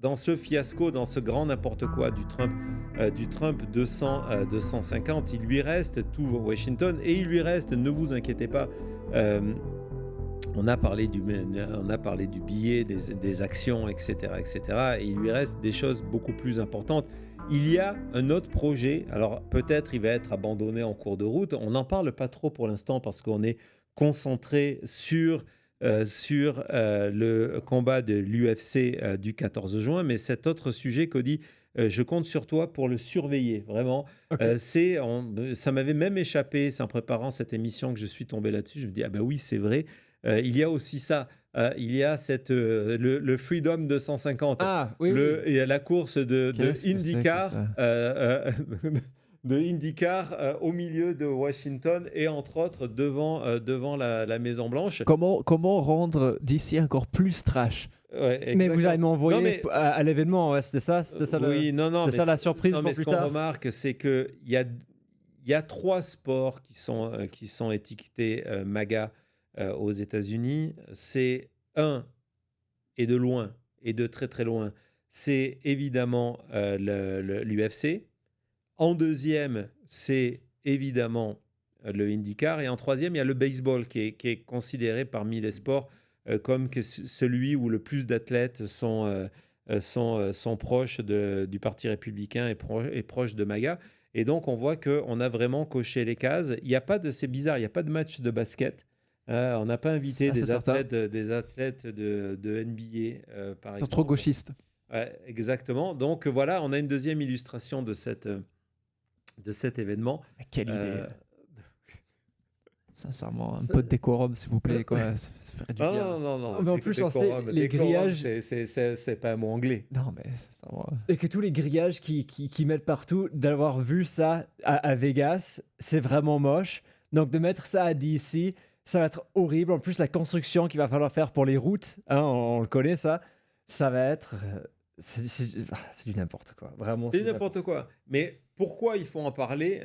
dans ce fiasco, dans ce grand n'importe quoi du Trump 250, il lui reste tout Washington et il lui reste, ne vous inquiétez pas, euh, on a parlé du billet, des actions, etc., etc. Et il lui reste des choses beaucoup plus importantes. Il y a un autre projet, alors peut-être il va être abandonné en cours de route. On n'en parle pas trop pour l'instant parce qu'on est concentré sur le combat de l'UFC du 14 juin. Mais cet autre sujet, Cody, je compte sur toi pour le surveiller, vraiment. Ok. Ça m'avait même échappé, c'est en préparant cette émission que je suis tombé là-dessus. Je me dis, ah ben oui, c'est vrai. Il y a aussi ça. Il y a le Freedom 250, Ah, oui, oui. et la course de Qu'est-ce que c'est que IndyCar, ça? au milieu de Washington et entre autres devant la Maison Blanche. Comment rendre DC encore plus trash? Ouais, Mais vous allez exactement. Non m'envoyer mais à l'événement, ouais, c'était ça, oui, non, non, c'était mais ça la surprise non, pour mais ce plus qu'on tard. remarque, c'est que il y a trois sports qui sont étiquetés MAGA aux États-Unis. C'est un, et de loin, et de très très loin, c'est évidemment l'UFC. En deuxième, c'est évidemment le IndyCar. Et en troisième, il y a le baseball qui est considéré parmi les sports comme celui où le plus d'athlètes sont proches du Parti républicain et proches de MAGA. Et donc, on voit qu'on a vraiment coché les cases. Il y a pas de, c'est bizarre, il n'y a pas de match de basket. On n'a pas invité Ça, c'est des certain. athlètes de NBA, par Ils sont trop exemple. gauchistes. Ouais, exactement. Donc voilà, on a une deuxième illustration de cet événement. Mais quelle idée. Euh, Sincèrement, un c'est- peu de décorum, s'il vous plaît. Quoi. Ça ferait du non, bien. non, non, non. Mais en plus, on sait, les grillages- c'est pas un mot anglais. Non, mais sincèrement. Et que tous les grillages qui mettent partout, d'avoir vu ça à Vegas, c'est vraiment moche. Donc de mettre ça à DC, ça va être horrible. En plus, la construction qu'il va falloir faire pour les routes, hein, on le connaît ça, ça va être... c'est du n'importe quoi. Vraiment, C'est du n'importe quoi. Mais pourquoi il faut en parler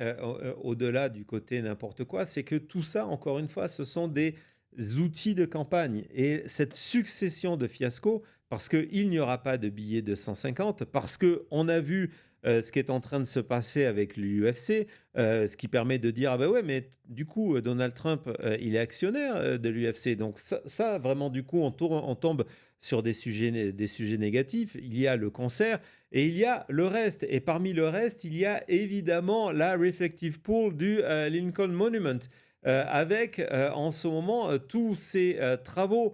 au-delà du côté n'importe quoi? C'est que tout ça, encore une fois, ce sont des outils de campagne. Et cette succession de fiascos, parce qu'il n'y aura pas de billets de 150, parce qu'on a vu ce qui est en train de se passer avec l'UFC, ce qui permet de dire, ah ben ouais, mais du coup, Donald Trump, il est actionnaire de l'UFC. Donc ça, vraiment, du coup, on tombe sur des sujets négatifs. Il y a le concert, et il y a le reste. Et parmi le reste, il y a évidemment la Reflective Pool du Lincoln Monument, avec en ce moment tous ces travaux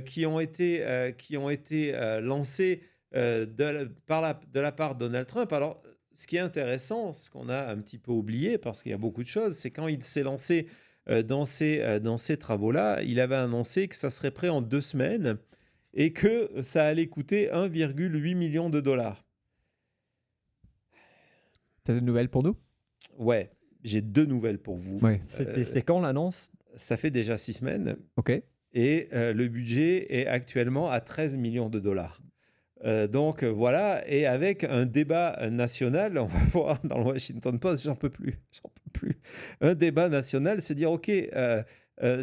qui ont été lancés de la part de Donald Trump. Alors, ce qui est intéressant, ce qu'on a un petit peu oublié, parce qu'il y a beaucoup de choses, c'est quand il s'est lancé dans ces travaux-là, il avait annoncé que ça serait prêt en 2 semaines et que ça allait coûter 1,8 million de dollars. T'as des nouvelles pour nous? Ouais, j'ai 2 nouvelles pour vous. Ouais. C'était quand l'annonce? Ça fait déjà 6 semaines Ok. et le budget est actuellement à 13 millions de dollars. Donc voilà, et avec un débat national, on va voir dans le Washington Post, j'en peux plus. Un débat national, c'est dire, ok,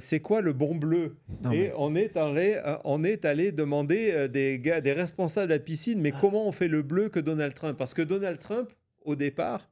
c'est quoi le bon bleu? Non, Et mais- on est allé demander des responsables de la piscine, mais comment on fait le bleu que Donald Trump? Parce que Donald Trump, au départ,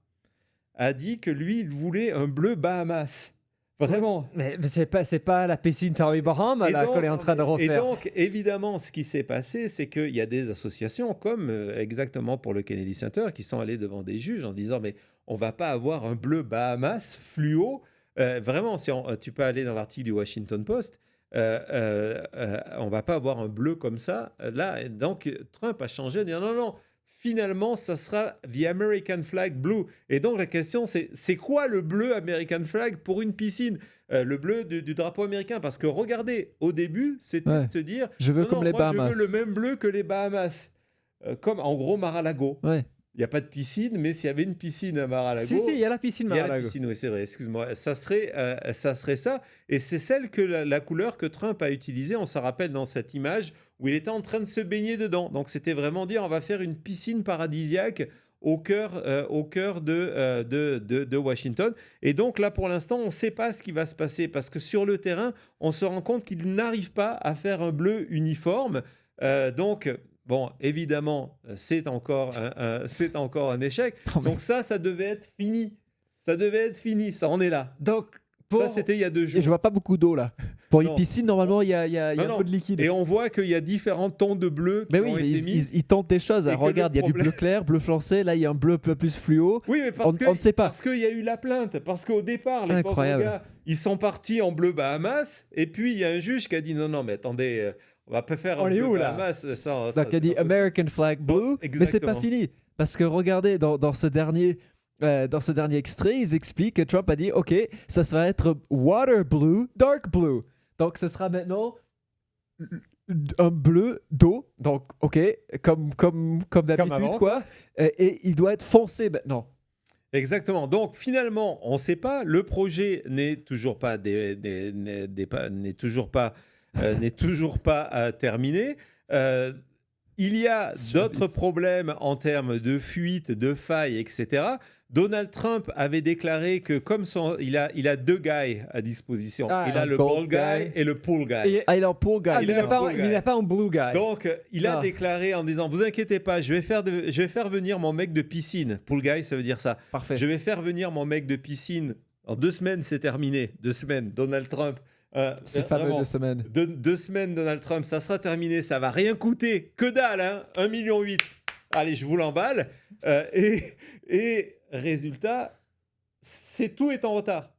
a dit que lui, il voulait un bleu Bahamas. Vraiment. Mais c'est pas la piscine Tommy Bahama là qu'on est en train de Et refaire. donc, évidemment, ce qui s'est passé, c'est qu'il y a des associations, comme exactement pour le Kennedy Center, qui sont allées devant des juges en disant, mais on va pas avoir un bleu Bahamas fluo. Vraiment, si tu peux aller dans l'article du Washington Post, on va pas avoir un bleu comme ça. Là, et donc, Trump a changé, dit non, non, finalement, ça sera the American flag blue. Et donc, la question, c'est quoi le bleu American flag pour une piscine? Le bleu du drapeau américain. Parce que regardez, au début, c'était Ouais. de se dire, Je veux non, comme non, les moi, Bahamas. je veux le même bleu que les Bahamas. Comme en gros Mar-a-Lago. Ouais. Il n'y a pas de piscine, mais s'il y avait une piscine à Mar-a-Lago, Si, il y a la piscine il y a la Mar-a-Lago. piscine, oui, c'est vrai, excuse-moi. Ça serait ça. Et c'est celle que la couleur que Trump a utilisée, on s'en rappelle dans cette image, où il était en train de se baigner dedans. Donc c'était vraiment dire, on va faire une piscine paradisiaque au cœur de Washington. Et donc là, pour l'instant, on ne sait pas ce qui va se passer, parce que sur le terrain, on se rend compte qu'il n'arrive pas à faire un bleu uniforme. Donc, Bon, évidemment, c'est encore un échec. Donc ça devait être fini. Ça devait être fini. Ça en est là. Donc, Ça, c'était il y a 2 Et jours. je vois pas beaucoup d'eau là. Pour une Non. piscine, normalement, il y a Non, un non. peu de liquide. Et on voit qu'il y a différents tons de bleu qui Mais ont oui, mais été mis. ils tentent des choses. Et Hein. que le Regarde, il y a du problème- bleu clair, bleu foncé. Là, il y a un bleu un peu plus fluo. Oui, mais On ne sait pas. Parce qu'il y a eu la plainte. Parce qu'au départ, les pauvres Incroyable. gars, ils sont partis en bleu Bahamas. Et puis, il y a un juge qui a dit non, mais attendez, on va pas faire On un est bleu où, là Bahamas. Ça, Donc, il a dit c'est pas possible. American flag blue, mais c'est pas exactement. fini. Parce que regardez, dans ce dernier extrait, ils expliquent que Trump a dit OK, ça va être water blue, dark blue. Donc, ce sera maintenant un bleu d'eau. Donc, OK, comme d'habitude, avant, quoi. Et il doit être foncé maintenant. Exactement. Donc finalement, on ne sait pas. Le projet n'est toujours pas terminé. Il y a d'autres problèmes en termes de fuite, de failles, etc. Donald Trump avait déclaré que il a 2 guys à disposition. Ah, il a un le gold ball guy guy. et le pool guy. Et- Ah, il est en pour Ah, guy. mais il a un blue il guy. n'a pas un blue guy. Donc, il a Ah. déclaré en disant, vous inquiétez pas, je vais faire venir mon mec de piscine. Pool guy, ça veut dire ça. Parfait. Je vais faire venir mon mec de piscine. En 2 semaines, c'est terminé. 2 semaines, Donald Trump. C'est fameux vraiment, de semaine. 2 semaines, Donald Trump, ça sera terminé. Ça va rien coûter. Que dalle, hein 1,8 million. Allez, je vous l'emballe. Et résultat, tout est en retard.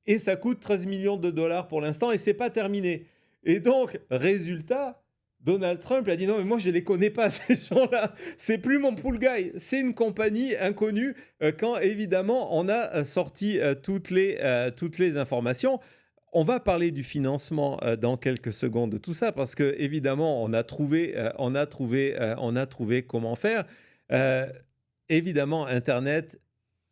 Et ça coûte 13 millions de dollars pour l'instant et c'est pas terminé. Et donc, résultat, Donald Trump a dit non, mais moi je les connais pas, ces gens-là. C'est plus mon pool guy. C'est une compagnie inconnue quand évidemment on a sorti toutes les informations. On va parler du financement dans quelques secondes de tout ça parce que évidemment on a trouvé comment faire. Évidemment, Internet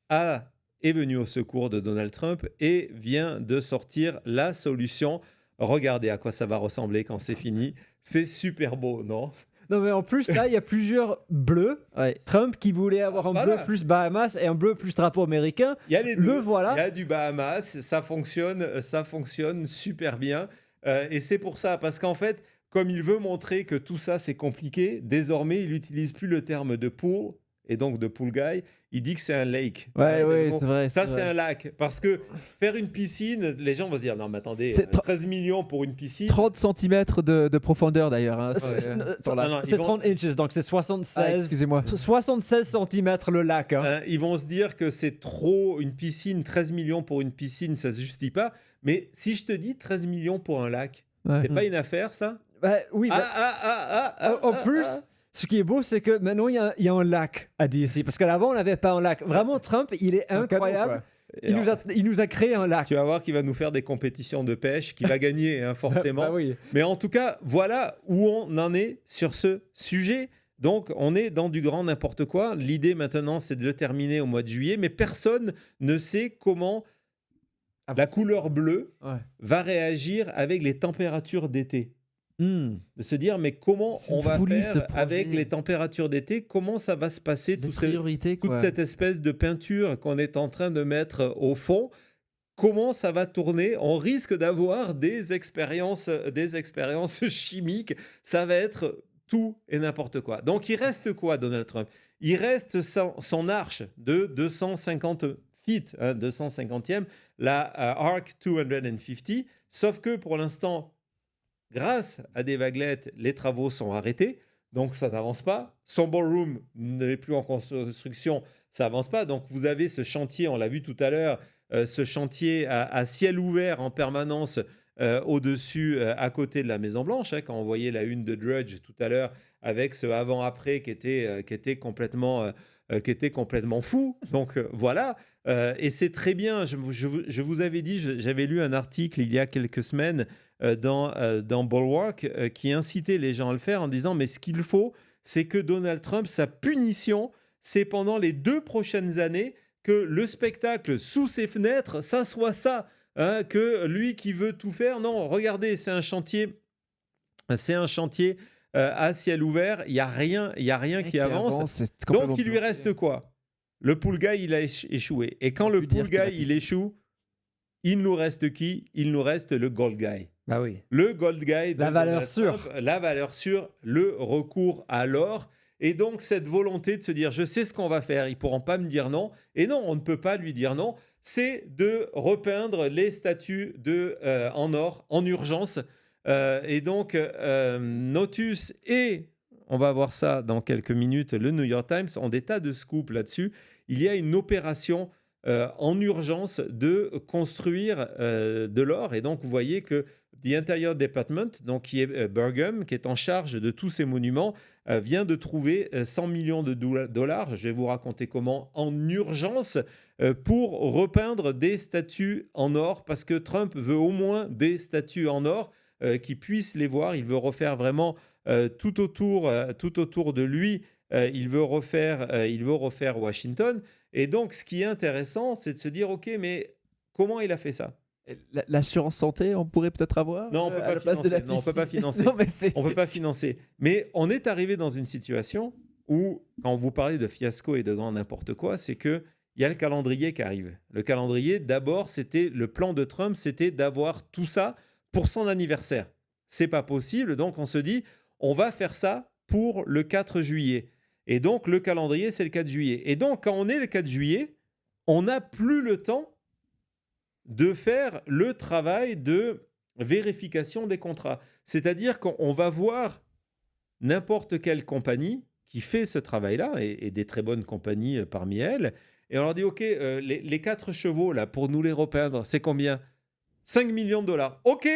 est venu au secours de Donald Trump et vient de sortir la solution. Regardez à quoi ça va ressembler quand c'est fini. C'est super beau, non? Non, mais en plus, là, il y a plusieurs bleus. Ouais. Trump qui voulait avoir un Voilà. bleu plus Bahamas et un bleu plus drapeau américain. Il y a les Le deux. voilà. Il y a du Bahamas, ça fonctionne super bien. Et c'est pour ça, parce qu'en fait, comme il veut montrer que tout ça c'est compliqué, désormais il n'utilise plus le terme de pool et donc de pool guy. Il dit que c'est un lake. Ouais, Voilà, c'est vrai. Ça, c'est c'est vrai. un lac. Parce que faire une piscine, les gens vont se dire non, mais attendez, C'est 13 millions pour une piscine. 30 cm de profondeur d'ailleurs. Hein, C'est- sur c'est- la- non, ils C'est vont- 30 inches, donc c'est Ah, 76. excusez-moi. 76 cm le lac. Hein. Ils vont se dire que c'est trop une piscine, 13 millions pour une piscine, ça se justifie pas. Mais si je te dis 13 millions pour un lac, Ouais. c'est pas une affaire, ça? Bah, oui, bah, en plus, ce qui est beau, c'est que maintenant, il y a un lac à DC. Parce qu'avant, on n'avait pas un lac. Vraiment, Trump, il est Un cadeau, incroyable. quoi. Et alors, Il nous a créé un lac. tu vas voir qu'il va nous faire des compétitions de pêche, qu'il va gagner, hein, forcément. Bah oui. Mais en tout cas, voilà où on en est sur ce sujet. Donc, on est dans du grand n'importe quoi. L'idée maintenant, c'est de le terminer au mois de juillet, mais personne ne sait comment la couleur bleue Ouais. va réagir avec les températures d'été. De se dire, mais comment C'est on une va folie, ce faire projet. avec les températures d'été? Comment ça va se passer, Des toute priorités, quoi. cette espèce de peinture qu'on est en train de mettre au fond? Comment ça va tourner? On risque d'avoir des expériences chimiques. Ça va être tout et n'importe quoi. Donc, il reste quoi, Donald Trump? Il reste son arche de 250 feet, 250e, la Arc 250. Sauf que pour l'instant, grâce à des vaguelettes, les travaux sont arrêtés. Donc, ça n'avance pas. Son ballroom n'est plus en construction. Ça n'avance pas. Donc, vous avez ce chantier, on l'a vu tout à l'heure, ce chantier à ciel ouvert en permanence au-dessus, à côté de la Maison-Blanche, hein, quand on voyait la une de Drudge tout à l'heure, avec ce avant-après qui était complètement fou. Donc voilà, et c'est très bien. Je vous avais dit, j'avais lu un article il y a quelques semaines dans Bulwark qui incitait les gens à le faire en disant, mais ce qu'il faut, c'est que Donald Trump, sa punition, c'est pendant les 2 prochaines années que le spectacle sous ses fenêtres, ça soit ça. Hein, que lui qui veut tout faire, non, regardez, c'est un chantier à ciel ouvert, il y a rien qui avance. c'est complètement Donc il lui bloqué. reste quoi? Le pool guy, il a échoué. Et quand On le peut dire pool qu'il a guy, il échoue, il nous reste qui? Il nous reste le gold guy. Bah oui. Le gold guy de La valeur Donald sûre. Trump, la valeur sûre, le recours à l'or. Et donc, cette volonté de se dire, je sais ce qu'on va faire, ils ne pourront pas me dire non. Et non, on ne peut pas lui dire non. C'est de repeindre les statues en or en urgence. Et donc, Notus et, on va voir ça dans quelques minutes, le New York Times ont des tas de scoops là-dessus. Il y a une opération en urgence de construire de l'or. Et donc, vous voyez que The Interior Department, donc qui est Burgum, qui est en charge de tous ces monuments, vient de trouver 100 millions de dollars. Je vais vous raconter comment en urgence pour repeindre des statues en or, parce que Trump veut au moins des statues en or qui puissent les voir. Il veut refaire vraiment tout autour de lui. Il veut refaire Washington. Et donc, ce qui est intéressant, c'est de se dire, OK, mais comment il a fait ça? L'assurance santé, on pourrait peut-être avoir Non, on peut à pas la place de la financer. Non, on peut pas piscine. financer. Non, mais c'est... On ne peut pas financer. Mais on est arrivé dans une situation où, quand vous parlez de fiasco et de grand n'importe quoi, c'est qu'il y a le calendrier qui arrive. Le calendrier, d'abord, c'était le plan de Trump, c'était d'avoir tout ça pour son anniversaire. C'est pas possible, donc on se dit, on va faire ça pour le 4 juillet. Et donc, le calendrier, c'est le 4 juillet. Et donc, quand on est le 4 juillet, on n'a plus le temps de faire le travail de vérification des contrats. C'est-à-dire qu'on va voir n'importe quelle compagnie qui fait ce travail-là, et des très bonnes compagnies parmi elles, et on leur dit, OK, les 4 chevaux, là, pour nous les repeindre, c'est combien? 5 millions de dollars. OK,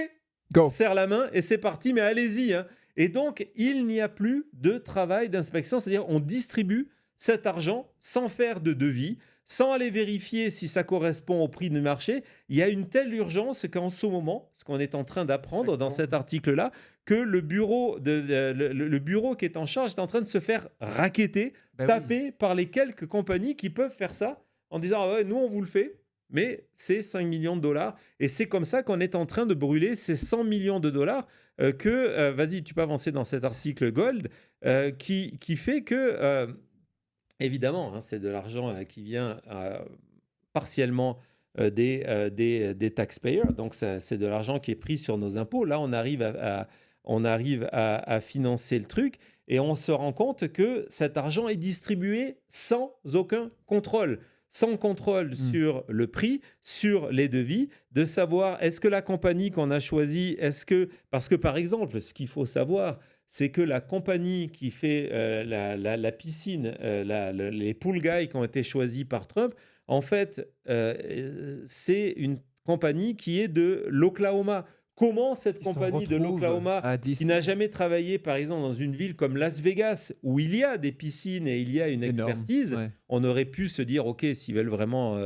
Go. on serre la main et c'est parti, mais allez-y. Hein. Et donc, il n'y a plus de travail d'inspection, c'est-à-dire on distribue cet argent sans faire de devis, sans aller vérifier si ça correspond au prix du marché. Il y a une telle urgence qu'en ce moment, ce qu'on est en train d'apprendre dans cet article-là, que le bureau qui est en charge est en train de se faire racketter, Ben oui. taper par les quelques compagnies qui peuvent faire ça en disant ah ouais, nous on vous le fait, mais c'est 5 millions de dollars. Et c'est comme ça qu'on est en train de brûler ces 100 millions de dollars vas-y, tu peux avancer dans cet article Gold, qui fait que, évidemment, hein, c'est de l'argent qui vient partiellement des taxpayers, donc c'est de l'argent qui est pris sur nos impôts. Là, on arrive à financer le truc et on se rend compte que cet argent est distribué sans aucun contrôle. Sans contrôle sur le prix, sur les devis, de savoir est-ce que la compagnie qu'on a choisie, parce que par exemple, ce qu'il faut savoir, c'est que la compagnie qui fait la piscine, les pool guys qui ont été choisis par Trump, en fait, c'est une compagnie qui est de l'Oklahoma. Comment cette Ils s'en compagnie de retrouvent l'Oklahoma, à qui Disney. n'a jamais travaillé, par exemple, dans une ville comme Las Vegas, où il y a des piscines et il y a une Énorme, expertise, ouais. on aurait pu se dire, OK, s'ils veulent vraiment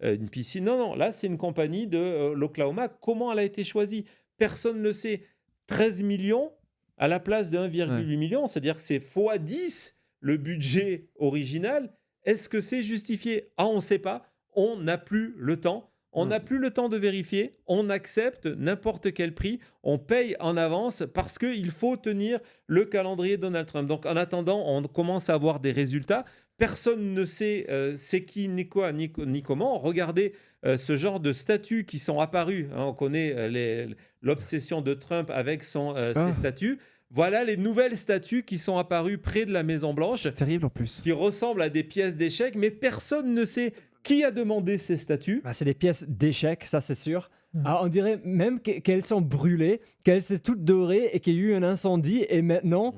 une piscine. Non, non, là, c'est une compagnie de l'Oklahoma. Comment elle a été choisie? Personne ne le sait. 13 millions à la place de 1,8 million, c'est-à-dire que c'est fois 10 le budget original. Est-ce que c'est justifié? Ah, on ne sait pas. On n'a plus le temps. On n'a plus le temps de vérifier. On accepte n'importe quel prix. On paye en avance parce qu'il faut tenir le calendrier Donald Trump. Donc, en attendant, on commence à avoir des résultats. Personne ne sait c'est qui, ni quoi, ni comment. Regardez ce genre de statuts qui sont apparus. Hein, on connaît l'obsession de Trump avec ses statuts. Voilà les nouvelles statues qui sont apparues près de la Maison-Blanche, Terrible en plus. qui ressemblent à des pièces d'échecs, mais personne ne sait qui a demandé ces statues. Bah, c'est des pièces d'échecs, ça c'est sûr. Ah, on dirait même qu'elles sont brûlées, qu'elles sont toutes dorées et qu'il y a eu un incendie. Et maintenant,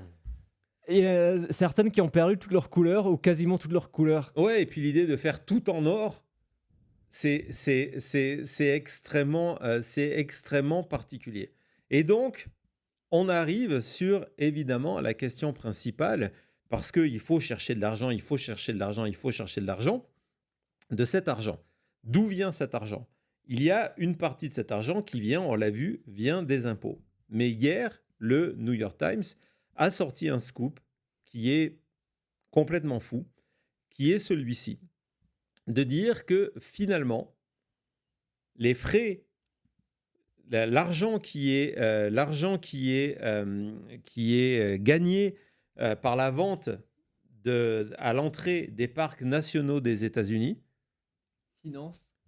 il y a certaines qui ont perdu toutes leurs couleurs ou quasiment toutes leurs couleurs. Ouais, et puis l'idée de faire tout en or, c'est extrêmement particulier. Et donc, on arrive sur, évidemment, la question principale, parce qu'il faut chercher de l'argent, il faut chercher de l'argent, il faut chercher de l'argent. De cet argent. D'où vient cet argent? Il y a une partie de cet argent qui vient, on l'a vu, vient des impôts. Mais hier, le New York Times a sorti un scoop qui est complètement fou, qui est celui-ci, de dire que finalement, les frais, l'argent qui est gagné par la vente à l'entrée des parcs nationaux des États-Unis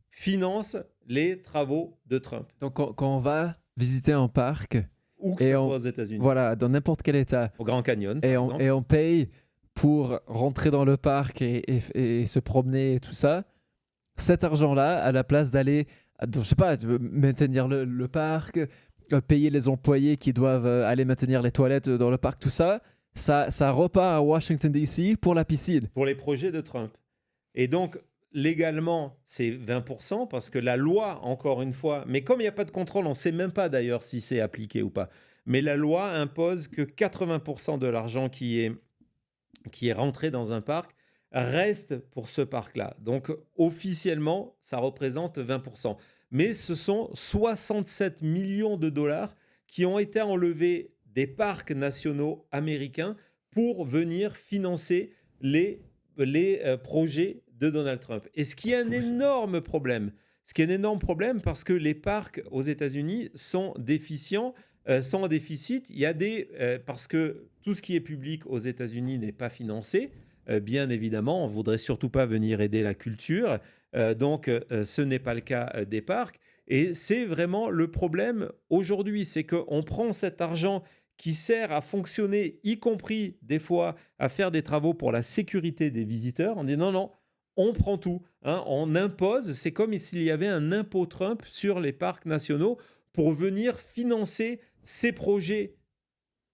finance les travaux de Trump. Donc quand on va visiter un parc, Où que Et ce on- soit aux États-Unis. voilà, dans n'importe quel état, Au Grand Canyon, et par on, exemple. et on paye pour rentrer dans le parc et se promener et tout ça, cet argent-là, à la place d'aller, je sais pas, maintenir le parc, payer les employés qui doivent aller maintenir les toilettes dans le parc, tout ça, ça repart à Washington, D.C. pour la piscine. Pour les projets de Trump. Et donc, légalement, c'est 20% parce que la loi, encore une fois, mais comme il n'y a pas de contrôle, on ne sait même pas d'ailleurs si c'est appliqué ou pas, mais la loi impose que 80% de l'argent qui est rentré dans un parc reste pour ce parc-là. Donc, officiellement, ça représente 20%. Mais ce sont 67 millions de dollars qui ont été enlevés des parcs nationaux américains pour venir financer les projets de Donald Trump. Et ce qui est un énorme problème. Ce qui est un énorme problème parce que les parcs aux États-Unis sont déficients, sont en déficit. Il y a parce que tout ce qui est public aux États-Unis n'est pas financé. Bien évidemment, on ne voudrait surtout pas venir aider la culture. Donc, ce n'est pas le cas des parcs. Et c'est vraiment le problème aujourd'hui, c'est qu'on prend cet argent qui sert à fonctionner, y compris des fois à faire des travaux pour la sécurité des visiteurs. On dit non, non, on prend tout. Hein, on impose, c'est comme s'il y avait un impôt Trump sur les parcs nationaux pour venir financer ces projets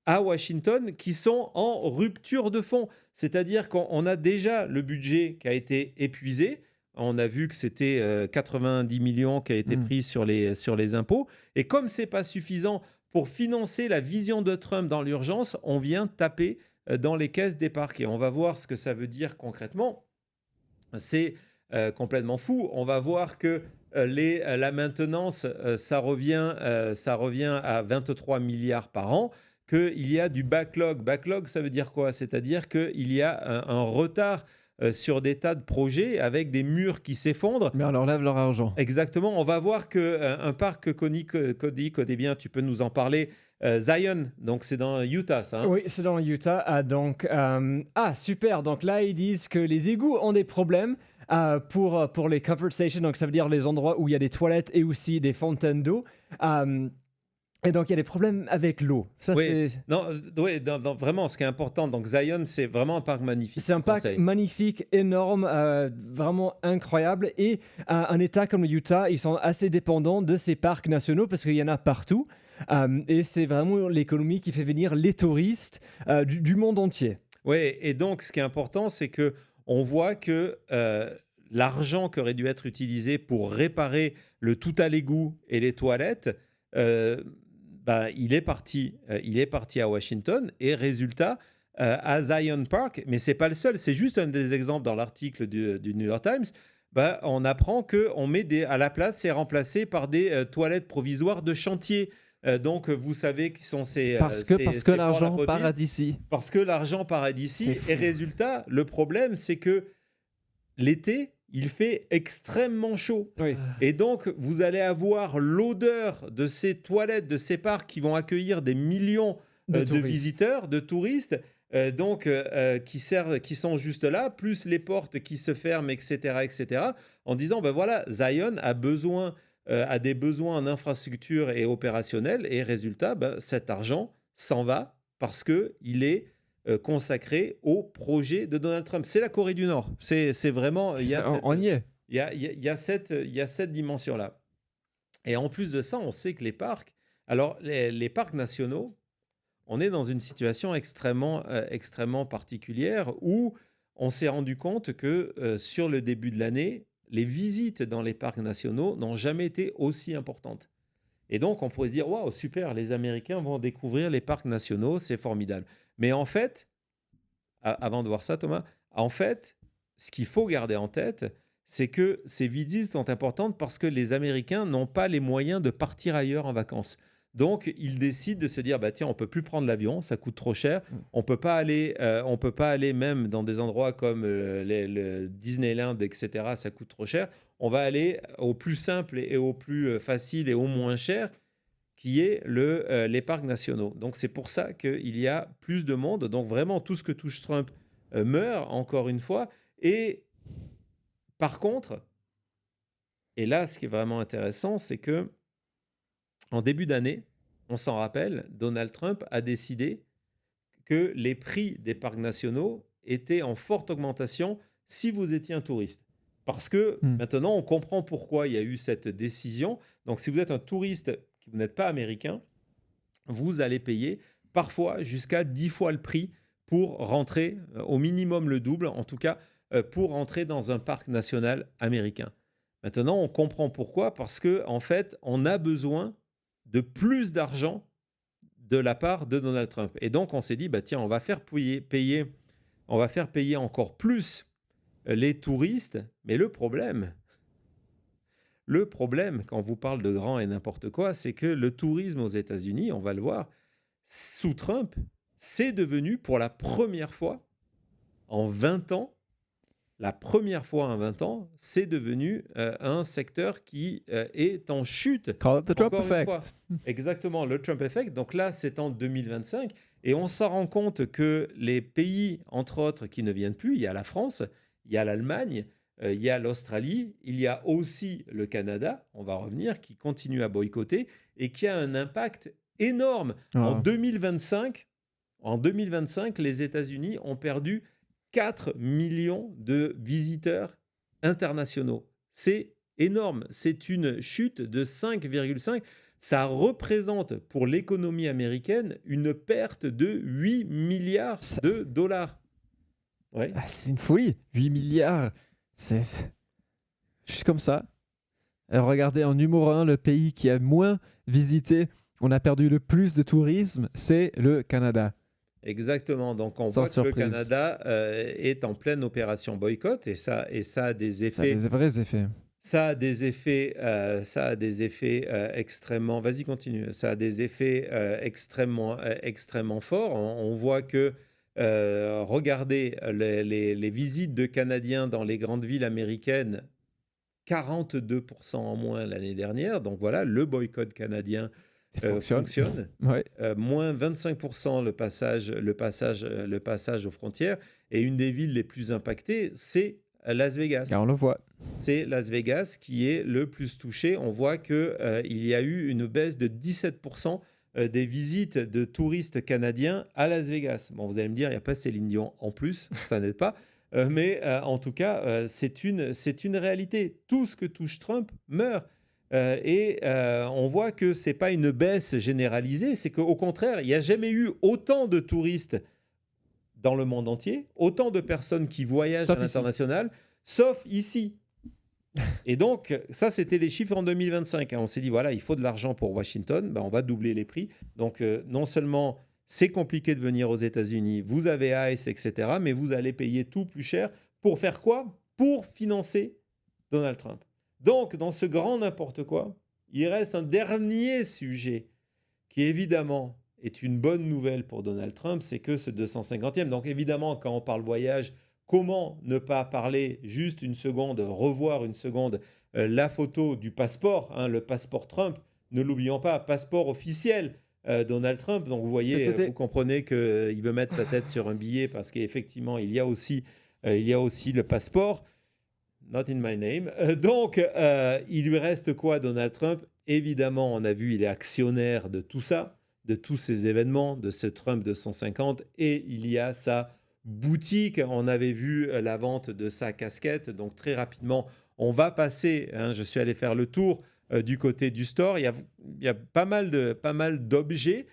à Washington qui sont en rupture de fonds. C'est-à-dire qu'on a déjà le budget qui a été épuisé. On a vu que c'était 90 millions qui a été pris sur les impôts. Et comme ce n'est pas suffisant pour financer la vision de Trump dans l'urgence, on vient taper dans les caisses des parcs. Et on va voir ce que ça veut dire concrètement. C'est complètement fou. On va voir que la maintenance, ça revient à 23 milliards par an, qu'il y a du backlog. Backlog, ça veut dire quoi? C'est-à-dire qu'il y a un retard sur des tas de projets avec des murs qui s'effondrent. Mais on leur lève leur argent. Exactement. On va voir qu'un parc que Cody, bien, tu peux nous en parler. Zion, donc c'est dans Utah, ça. Hein? Oui, c'est dans Utah. Super. Donc là, ils disent que les égouts ont des problèmes pour les comfort stations. Donc ça veut dire les endroits où il y a des toilettes et aussi des fontaines d'eau. Et donc, il y a des problèmes avec l'eau. Ça, Oui, c'est... non, vraiment, ce qui est important. Donc, Zion, c'est vraiment un parc magnifique. C'est un parc magnifique, énorme, vraiment incroyable. Et un État comme le Utah, ils sont assez dépendants de ces parcs nationaux parce qu'il y en a partout. Et c'est vraiment l'économie qui fait venir les touristes du monde entier. Oui, et donc, ce qui est important, c'est que on voit que l'argent qui aurait dû être utilisé pour réparer le tout à l'égout et les toilettes... il est parti à Washington et résultat à Zion Park, mais c'est pas le seul, c'est juste un des exemples dans l'article du New York Times. On apprend qu'on met à la place, c'est remplacé par des toilettes provisoires de chantier. Donc vous savez qui sont ces parce que l'argent part d'ici. Parce que l'argent part d'ici et résultat, le problème c'est que l'été il fait extrêmement chaud. Oui. Et donc, vous allez avoir l'odeur de ces toilettes, de ces parcs qui vont accueillir des millions de visiteurs, de touristes, qui sont juste là, plus les portes qui se ferment, etc., en disant, voilà, Zion a des besoins en infrastructure et opérationnels, et résultat, cet argent s'en va parce qu'il est consacré au projet de Donald Trump. C'est la Corée du Nord. C'est vraiment... On y est. Il y a cette dimension-là. Et en plus de ça, on sait que les parcs... Alors, les parcs nationaux, on est dans une situation extrêmement particulière où on s'est rendu compte que sur le début de l'année, les visites dans les parcs nationaux n'ont jamais été aussi importantes. Et donc, on pourrait se dire, waouh, super, les Américains vont découvrir les parcs nationaux, c'est formidable. Mais en fait, avant de voir ça, Thomas, en fait, ce qu'il faut garder en tête, c'est que ces visites sont importantes parce que les Américains n'ont pas les moyens de partir ailleurs en vacances. Donc, ils décident de se dire, tiens, on ne peut plus prendre l'avion, ça coûte trop cher. On ne peut pas aller même dans des endroits comme le Disneyland, etc. Ça coûte trop cher. On va aller au plus simple et au plus facile et au moins cher, qui est les parcs nationaux. Donc, c'est pour ça qu'il y a plus de monde. Donc, vraiment, tout ce que touche Trump meurt, encore une fois. Et par contre, et là, ce qui est vraiment intéressant, c'est que En début d'année, on s'en rappelle, Donald Trump a décidé que les prix des parcs nationaux étaient en forte augmentation si vous étiez un touriste. Parce que maintenant, on comprend pourquoi il y a eu cette décision. Donc, si vous êtes un touriste, que vous n'êtes pas américain, vous allez payer parfois jusqu'à 10 fois le prix pour rentrer, au minimum le double, en tout cas, pour rentrer dans un parc national américain. Maintenant, on comprend pourquoi, parce que en fait, on a besoin de plus d'argent de la part de Donald Trump. Et donc, on s'est dit, bah tiens, on va faire payer encore plus les touristes. Mais le problème, quand on vous parle de grand et n'importe quoi, c'est que le tourisme aux États-Unis, on va le voir, sous Trump, c'est devenu pour la première fois en 20 ans, c'est devenu un secteur qui est en chute. Call it the Trump Encore une effect. fois. Exactement, le Trump effect. Donc là, c'est en 2025. Et on s'en rend compte que les pays, entre autres, qui ne viennent plus, il y a la France, il y a l'Allemagne, il y a l'Australie, il y a aussi le Canada, on va revenir, qui continue à boycotter et qui a un impact énorme. En 2025, les États-Unis ont perdu 4 millions de visiteurs internationaux. C'est énorme. C'est une chute de 5,5. Ça représente pour l'économie américaine une perte de 8 milliards de dollars. Ouais. Ah, c'est une folie. 8 milliards. C'est juste comme ça. Alors, regardez, en numéro 1, le pays qui a moins visité, on a perdu le plus de tourisme, c'est le Canada. Exactement. Donc, on Sans voit que surprise. le Canada est en pleine opération boycott et ça a des effets. Ça a des vrais effets. Ça a des effets extrêmement. Vas-y, continue. Ça a des effets extrêmement forts. On voit que, regardez, les visites de Canadiens dans les grandes villes américaines, 42% en moins l'année dernière. Donc voilà, le boycott canadien fonctionne. Ouais. Moins 25% le passage aux frontières. Et une des villes les plus impactées, c'est Las Vegas. Car on le voit. C'est Las Vegas qui est le plus touché. On voit qu'il y a eu une baisse de 17% des visites de touristes canadiens à Las Vegas. Bon, vous allez me dire, il n'y a pas Céline Dion en plus, ça n'aide pas. Mais en tout cas, c'est une réalité. Tout ce que touche Trump meurt. On voit que ce n'est pas une baisse généralisée, c'est qu'au contraire, il n'y a jamais eu autant de touristes dans le monde entier, autant de personnes qui voyagent à l'international, sauf ici. Et donc, ça, c'était les chiffres en 2025. On s'est dit, voilà, il faut de l'argent pour Washington, on va doubler les prix. Donc, non seulement c'est compliqué de venir aux États-Unis, vous avez ICE, etc., mais vous allez payer tout plus cher. Pour faire quoi? Pour financer Donald Trump. Donc, dans ce grand n'importe quoi, il reste un dernier sujet qui, évidemment, est une bonne nouvelle pour Donald Trump, c'est que ce 250e. Donc, évidemment, quand on parle voyage, comment ne pas parler juste une seconde, revoir une seconde la photo du passeport, le passeport Trump, ne l'oublions pas, passeport officiel Donald Trump. Donc, vous voyez, vous comprenez qu'il veut mettre sa tête sur un billet parce qu'effectivement, il y a aussi le passeport. Not in my name. Donc, il lui reste quoi, Donald Trump? Évidemment, on a vu, il est actionnaire de tout ça, de tous ces événements, de ce Trump 250, et il y a sa boutique. On avait vu la vente de sa casquette. Donc, très rapidement, on va passer. Je suis allé faire le tour du côté du store. Il y a pas mal d'objets.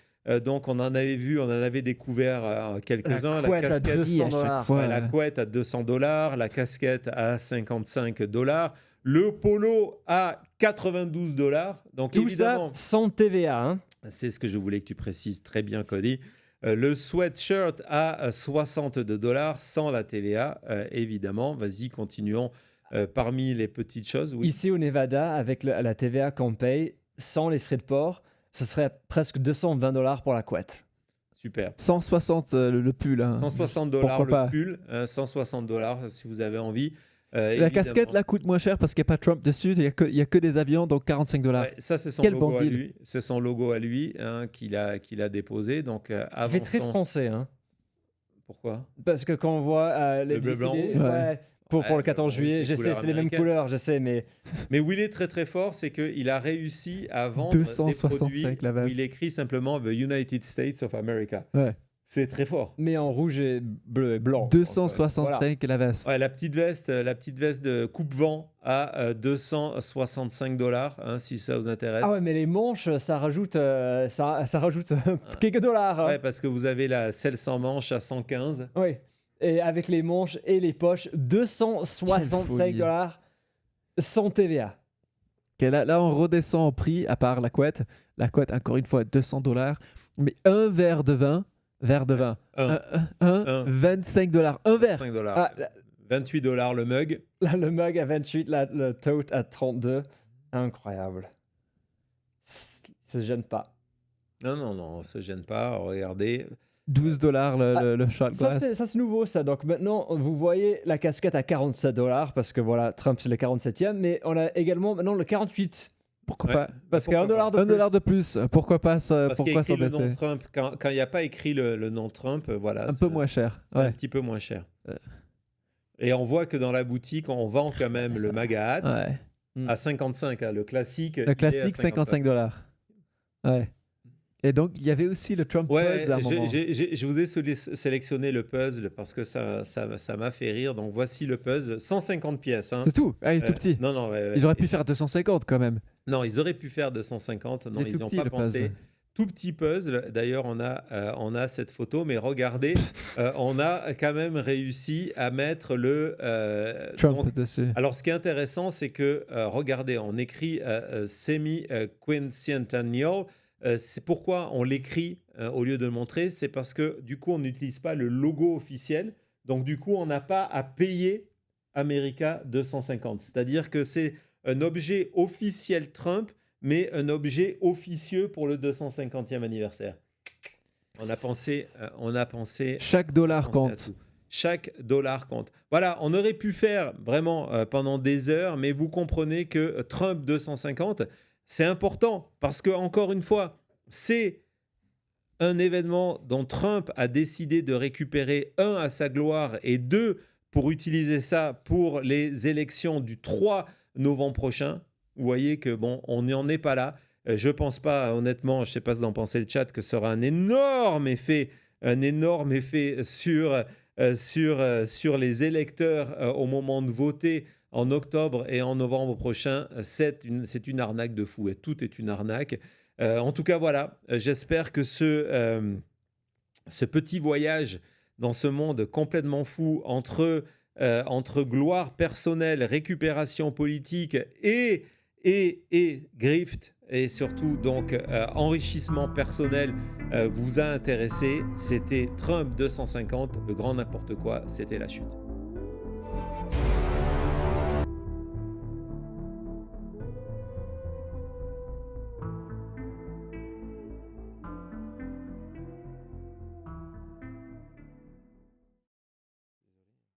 Donc, on en avait découvert quelques-uns. La couette à $200. La couette à $200, la casquette à $55, le polo à $92. Donc, tout évidemment, ça sans TVA. C'est ce que je voulais que tu précises très bien, Cody. Le sweatshirt à $62 sans la TVA, évidemment. Vas-y, continuons. Parmi les petites choses, oui. Ici au Nevada, avec la TVA qu'on paye, sans les frais de port, ce serait presque $220 pour la couette. Super. 160 le pull. $160 le pull, $160 si vous avez envie. La casquette là coûte moins cher parce qu'il n'y a pas Trump dessus, il n'y a que des avions, donc $45. Ouais, ça, c'est son logo à lui. C'est son logo à lui qu'il a déposé. Donc, il fait très français. Pourquoi? Parce que quand on voit les bleu, blanc, défilés, rouge. ouais, Pour le 14 oui, juillet, c'est je sais, couleur c'est les mêmes américaine. couleurs, je sais, mais Mais où il est très très fort, c'est qu'il a réussi à vendre des produits 265 la où veste. il écrit simplement The United States of America. Ouais. C'est très fort. en rouge et bleu et blanc. Donc, voilà. 265 la veste. Ouais, la petite veste de coupe-vent à $265, hein, si ça vous intéresse. Ah ouais, mais les manches, ça rajoute, ça rajoute quelques dollars. Hein. Ouais, parce que vous avez celle sans manche à 115. Oui. Et avec les manches et les poches, Quelle 265 folie. dollars sans TVA. Ok, là, on redescend en prix, à part la couette. La couette, encore une fois, $200. Mais un verre de vin, Un, 25 $. Un verre. 5 dollars. Ah, là, $28 le mug. là, le mug à 28, là, le tote à 32. Incroyable. Ça se gêne pas. Non, on se gêne pas. Regardez. $12 le shot Ça, glass. c'est nouveau, ça. Donc maintenant, vous voyez la casquette à 47 $, parce que voilà, Trump, c'est le 47e. Mais on a également maintenant le 48. Pourquoi Ouais. pas Parce Pourquoi qu'un dollar de $1 plus. de plus. Pourquoi pas Parce qu'il y a pourquoi écrit le nom s'embêter? Trump. Quand il n'y a pas écrit le nom Trump, voilà. Un peu moins cher. C'est un Ouais. petit peu moins cher. Euh. Et on voit que dans la boutique, on vend quand même le MAGA hat Ouais. à 55. Hein, le classique. il est Le à classique, $55. Ouais. Et donc, il y avait aussi le Trump Ouais, Puzzle à un moment. je vous ai sélectionné le puzzle parce que ça m'a fait rire. Donc voici le puzzle. 150 pièces. Hein. C'est tout. Ah, il est tout petit. Non, non, ouais, Ils auraient pu faire 250 quand même. Non, ils auraient pu faire 250. Non, Il est ils tout n'y ont petit, pas le pensé. puzzle. Tout petit puzzle. D'ailleurs, on a cette photo, mais regardez, on a quand même réussi à mettre le Trump donc, dessus. alors, ce qui est intéressant, c'est que, regardez, on écrit semi-quincentennial. C'est pourquoi on l'écrit au lieu de le montrer. C'est parce que, du coup, on n'utilise pas le logo officiel. Donc, du coup, on n'a pas à payer America 250. C'est-à-dire que c'est un objet officiel Trump, mais un objet officieux pour le 250e anniversaire. On a pensé Chaque dollar penser à compte. tout. Chaque dollar compte. Voilà, on aurait pu faire vraiment pendant des heures, mais vous comprenez que Trump 250, c'est important parce que, encore une fois, c'est un événement dont Trump a décidé de récupérer, un, à sa gloire, et deux, pour utiliser ça pour les élections du 3 novembre prochain. Vous voyez que, bon, on n'en est pas là. Je pense pas, honnêtement, je sais pas ce qu'en pensez le chat, que ce sera un énorme effet sur les électeurs au moment de voter en octobre et en novembre prochain. C'est une arnaque de fou. Et tout est une arnaque. En tout cas, voilà. J'espère que ce petit voyage dans ce monde complètement fou entre gloire personnelle, récupération politique et grift, et surtout donc enrichissement personnel vous a intéressé. C'était Trump 250, le grand n'importe quoi, c'était la chute.